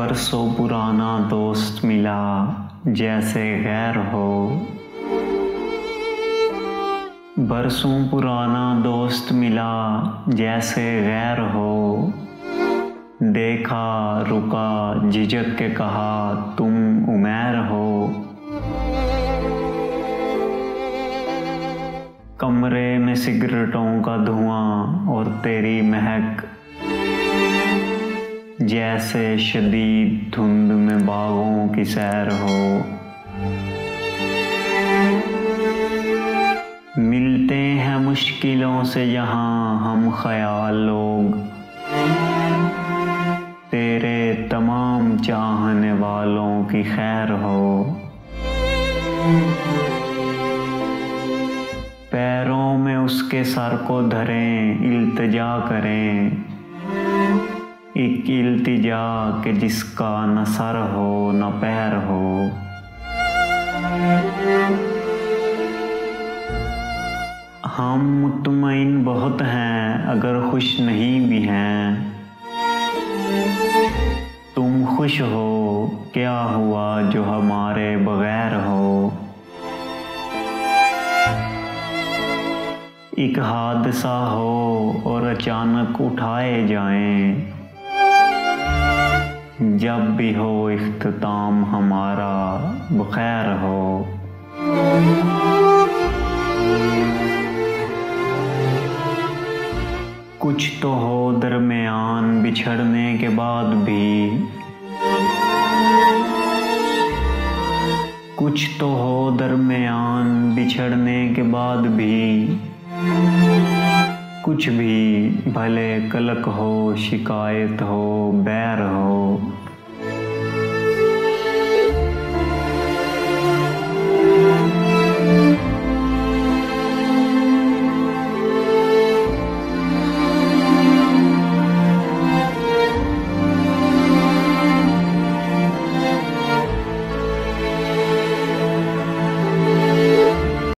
बरसों पुराना दोस्त मिला जैसे गैर हो। बरसों पुराना दोस्त मिला जैसे गैर हो। देखा रुका झिझक के कहा तुम उमैर हो। कमरे में सिगरेटों का धुआं और तेरी महक, जैसे शदीद धुंध में बागों की सैर हो। मिलते हैं मुश्किलों से यहाँ हम ख्याल लोग, तेरे तमाम चाहने वालों की खैर हो। पैरों में उसके सर को धरें इल्तिजा करें, एक इल्तिजा के जिसका न सर हो न पैर हो। हम मुतमईन बहुत हैं अगर खुश नहीं भी हैं। तुम खुश हो क्या हुआ जो हमारे बगैर हो। एक हादसा हो और अचानक उठाए जाएं, जब भी हो इख्तिताम हमारा बखैर हो। कुछ तो हो दरमियान बिछड़ने के बाद भी, कुछ तो हो दरमियान बिछड़ने के बाद भी। कुछ भी भले कलक हो शिकायत हो बैर हो।